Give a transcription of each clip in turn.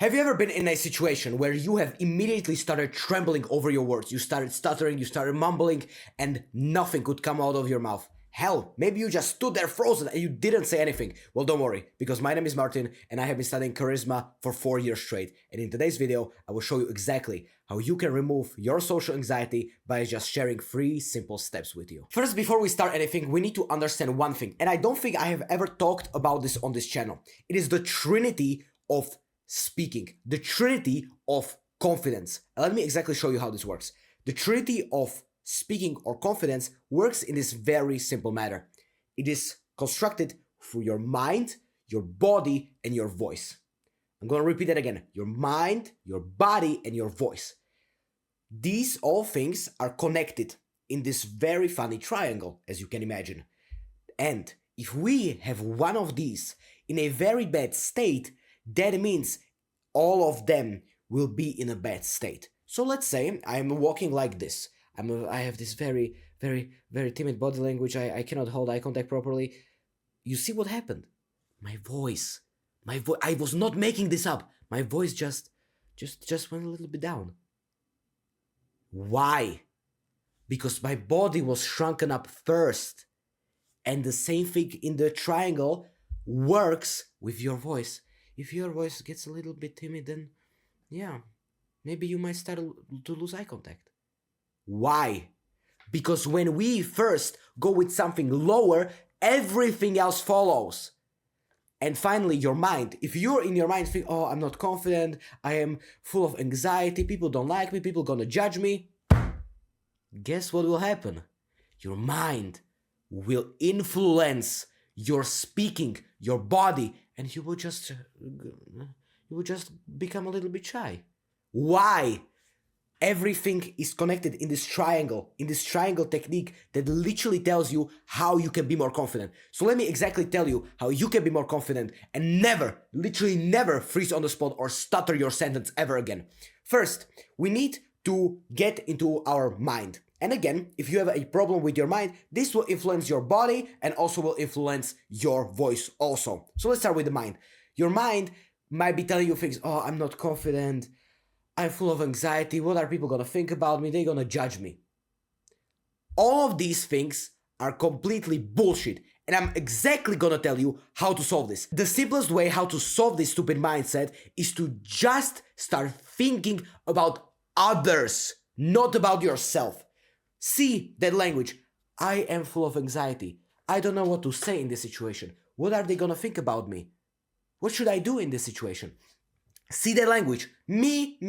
Have you ever been in a situation where you have immediately started trembling over your words? You started stuttering, you started mumbling, and nothing could come out of your mouth. Hell, maybe you just stood there frozen and you didn't say anything. Well, don't worry, because my name is Martin and I have been studying charisma for 4 years straight. And in today's video, I will show you exactly how you can remove your social anxiety by just sharing 3 simple steps with you. First, before we start anything, we need to understand one thing, and I don't think I have ever talked about this on this channel. It is the trinity of speaking, the trinity of confidence. And let me exactly show you how this works. The trinity of speaking or confidence works in this very simple matter. It is constructed through your mind, your body, and your voice. I'm going to repeat that again. Your mind, your body, and your voice. These all things are connected in this very funny triangle, as you can imagine. And if we have one of these in a very bad state, that means all of them will be in a bad state. So let's say I'm walking like this. I have this very timid body language. I cannot hold eye contact properly. You see what happened? My voice. I was not making this up. My voice just went a little bit down. Why? Because my body was shrunken up first. And the same thing in the triangle works with your voice. If your voice gets a little bit timid, then yeah, maybe you might start to lose eye contact. Why? Because when we first go with something lower, everything else follows. And finally, your mind. If you're in your mind think, oh, I'm not confident, I am full of anxiety, people don't like me, people gonna judge me. Guess what will happen? Your mind will influence your speaking, your body, and you will just become a little bit shy. Why? Everything is connected in this triangle technique that literally tells you how you can be more confident. So let me exactly tell you how you can be more confident and literally never freeze on the spot or stutter your sentence ever again. First, we need to get into our mind. And again, if you have a problem with your mind, this will influence your body and also will influence your voice also. So let's start with the mind. Your mind might be telling you things, oh, I'm not confident, I'm full of anxiety, what are people gonna think about me, they're gonna judge me. All of these things are completely bullshit, and I'm exactly gonna tell you how to solve this. The simplest way how to solve this stupid mindset is to just start thinking about others, not about yourself. See that language. I am full of anxiety. I don't know what to say in this situation. What are they gonna think about me? What should I do in this situation? See that language. Me.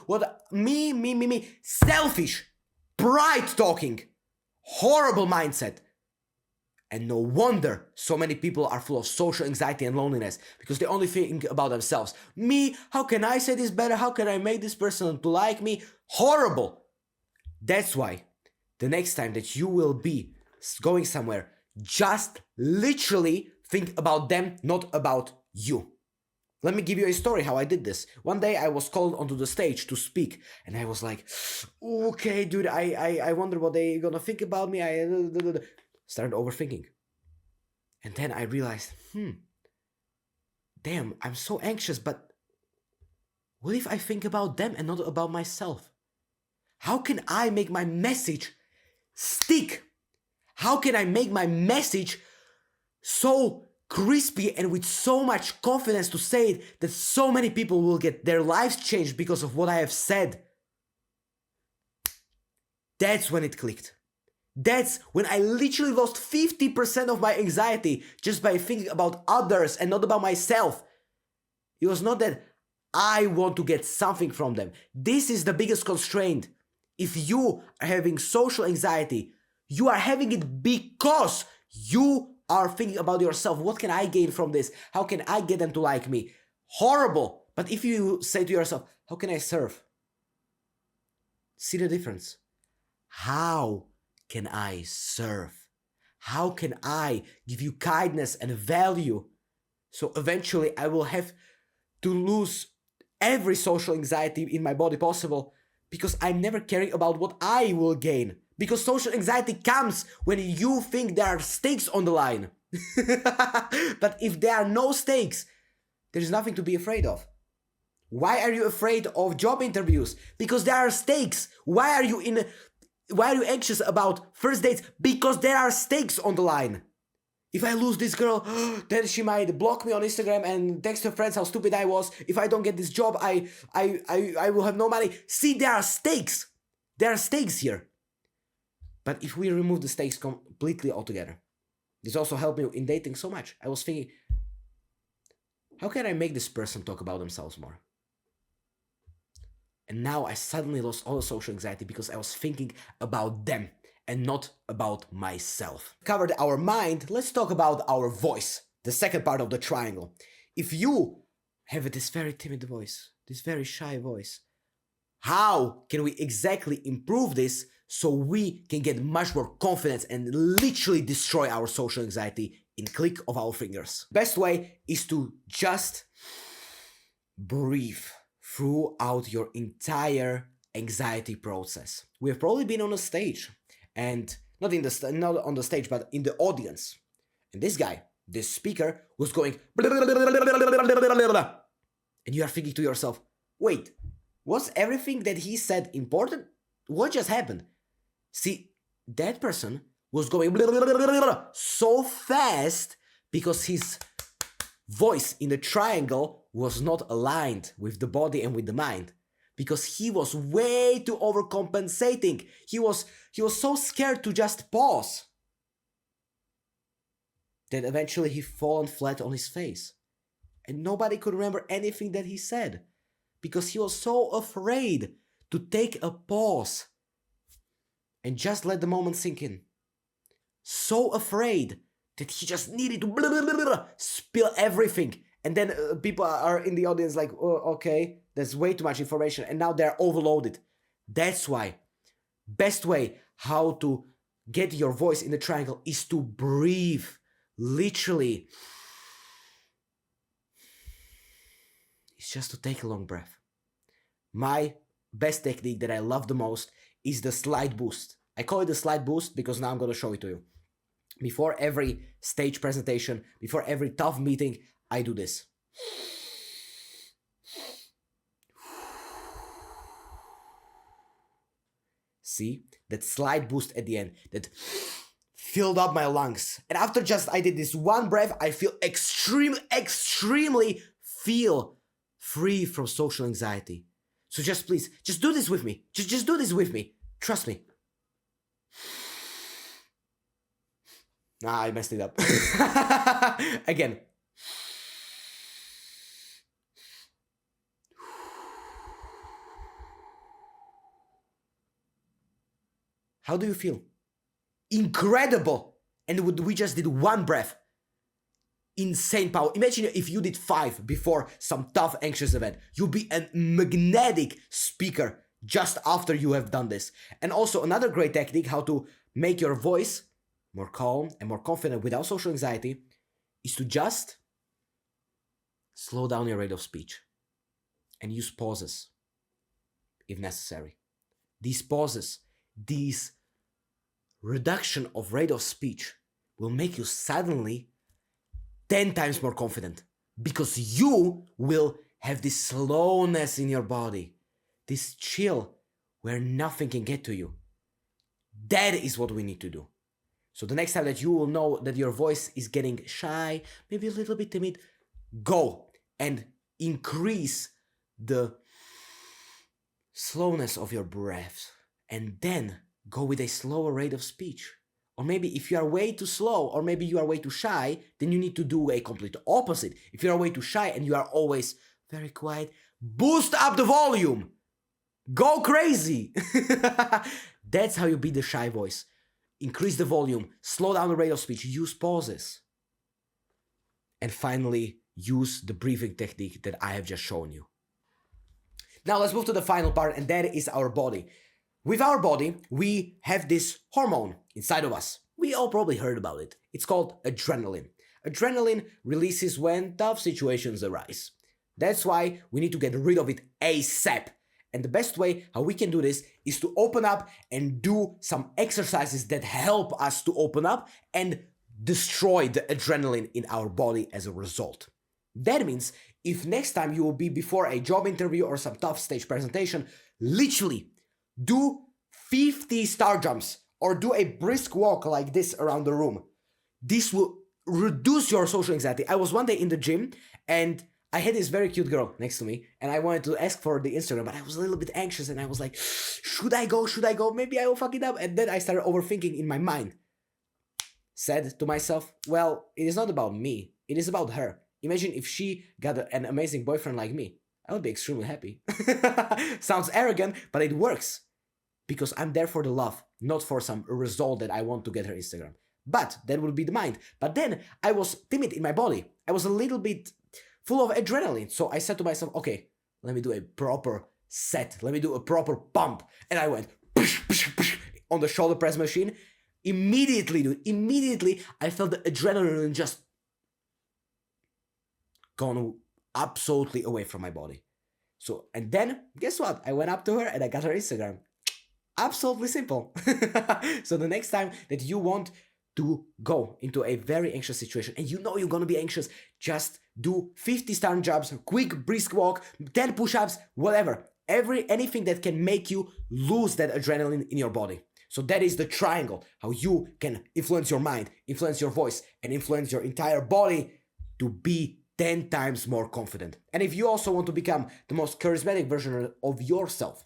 What? Me. Selfish. Pride talking. Horrible mindset. And no wonder so many people are full of social anxiety and loneliness, because they only think about themselves. Me, how can I say this better? How can I make this person to like me? Horrible. That's why the next time that you will be going somewhere, just literally think about them, not about you. Let me give you a story how I did this. One day I was called onto the stage to speak, and I was like, okay, dude, I wonder what they gonna think about me. I started overthinking. And then I realized, damn, I'm so anxious, but what if I think about them and not about myself? How can I make my message stick? How can I make my message so crispy and with so much confidence to say it that so many people will get their lives changed because of what I have said? That's when it clicked. That's when I literally lost 50% of my anxiety just by thinking about others and not about myself. It was not that I want to get something from them. This is the biggest constraint. If you are having social anxiety, you are having it because you are thinking about yourself. What can I gain from this? How can I get them to like me? Horrible. But if you say to yourself, how can I serve? See the difference. How can I serve? How can I give you kindness and value? So eventually I will have to lose every social anxiety in my body possible, because I'm never caring about what I will gain. Because social anxiety comes when you think there are stakes on the line. But if there are no stakes, there's nothing to be afraid of. Why are you afraid of job interviews? Because there are stakes. Why are you anxious about first dates? Because there are stakes on the line. If I lose this girl, then she might block me on Instagram and text her friends how stupid I was. If I don't get this job, I will have no money. See, there are stakes. There are stakes here. But if we remove the stakes completely altogether, this also helped me in dating so much. I was thinking, how can I make this person talk about themselves more? And now I suddenly lost all the social anxiety because I was thinking about them and not about myself. Covered our mind, let's talk about our voice, the second part of the triangle. If you have this very timid voice, this very shy voice, how can we exactly improve this so we can get much more confidence and literally destroy our social anxiety in click of our fingers? Best way is to just breathe throughout your entire anxiety process. We have probably been on a stage, and not on the stage, but in the audience. And this guy, this speaker, was going, and you are thinking to yourself, wait, was everything that he said important? What just happened? See, that person was going so fast because his voice in the triangle was not aligned with the body and with the mind, because he was way too overcompensating. He was so scared to just pause that eventually he fallen flat on his face, and nobody could remember anything that he said because he was so afraid to take a pause and just let the moment sink in. So afraid that he just needed to spill everything. And then people are in the audience like, oh, okay, there's way too much information. And now they're overloaded. That's why best way how to get your voice in the triangle is to breathe. Literally. It's just to take a long breath. My best technique that I love the most is the slide boost. I call it the slide boost because now I'm going to show it to you. Before every stage presentation, before every tough meeting, I do this. See? That slide boost at the end that filled up my lungs. And after just I did this one breath, I feel extremely feel free from social anxiety. So just please, just do this with me. Just do this with me. Trust me. I messed it up. Again. How do you feel? Incredible! And we just did one breath. Insane power. Imagine if you did 5 before some tough, anxious event. You'll be a magnetic speaker just after you have done this. And also another great technique how to make your voice more calm and more confident without social anxiety is to just slow down your rate of speech and use pauses if necessary. These pauses, these reduction of rate of speech will make you suddenly 10 times more confident because you will have this slowness in your body, this chill where nothing can get to you. That is what we need to do. So the next time that you will know that your voice is getting shy, maybe a little bit timid, go and increase the slowness of your breath and then go with a slower rate of speech. Or maybe if you are way too slow or maybe you are way too shy, then you need to do a complete opposite. If you are way too shy and you are always very quiet, boost up the volume. Go crazy. That's how you beat the shy voice. Increase the volume, slow down the rate of speech, use pauses. And finally, use the breathing technique that I have just shown you. Now let's move to the final part, and that is our body. With our body, we have this hormone inside of us. We all probably heard about it. It's called adrenaline. Adrenaline releases when tough situations arise. That's why we need to get rid of it ASAP. And the best way how we can do this is to open up and do some exercises that help us to open up and destroy the adrenaline in our body as a result. That means if next time you will be before a job interview or some tough stage presentation, literally do 50 star jumps or do a brisk walk like this around the room. This will reduce your social anxiety. I was one day in the gym and I had this very cute girl next to me and I wanted to ask for the Instagram, but I was a little bit anxious and I was like, should I go? Maybe I will fuck it up. And then I started overthinking in my mind. Said to myself, well, it is not about me. It is about her. Imagine if she got an amazing boyfriend like me. I would be extremely happy. Sounds arrogant, but it works. Because I'm there for the love, not for some result that I want to get her Instagram. But that would be the mind. But then I was timid in my body. I was a little bit full of adrenaline. So I said to myself, okay, let me do a proper set. Let me do a proper pump. And I went on the shoulder press machine. Immediately, dude, I felt the adrenaline just gone absolutely away from my body. So, and then, guess what? I went up to her and I got her Instagram. Absolutely simple. So the next time that you want to go into a very anxious situation and you know you're gonna be anxious, just do 50 stand jumps, quick brisk walk, 10 push-ups, whatever. Anything that can make you lose that adrenaline in your body. So that is the triangle, how you can influence your mind, influence your voice, and influence your entire body to be 10 times more confident. And if you also want to become the most charismatic version of yourself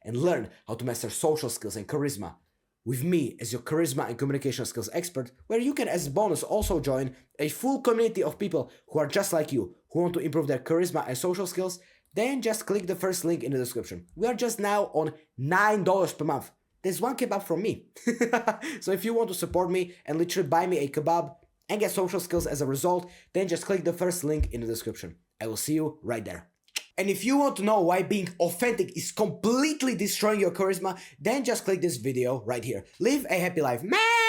and learn how to master social skills and charisma with me as your charisma and communication skills expert, where you can as a bonus also join a full community of people who are just like you, who want to improve their charisma and social skills, then just click the first link in the description. We are just now on $9 per month. There's one kebab from me. So if you want to support me and literally buy me a kebab and get social skills as a result, then just click the first link in the description. I will see you right there. And if you want to know why being authentic is completely destroying your charisma, then just click this video right here. Live a happy life, man!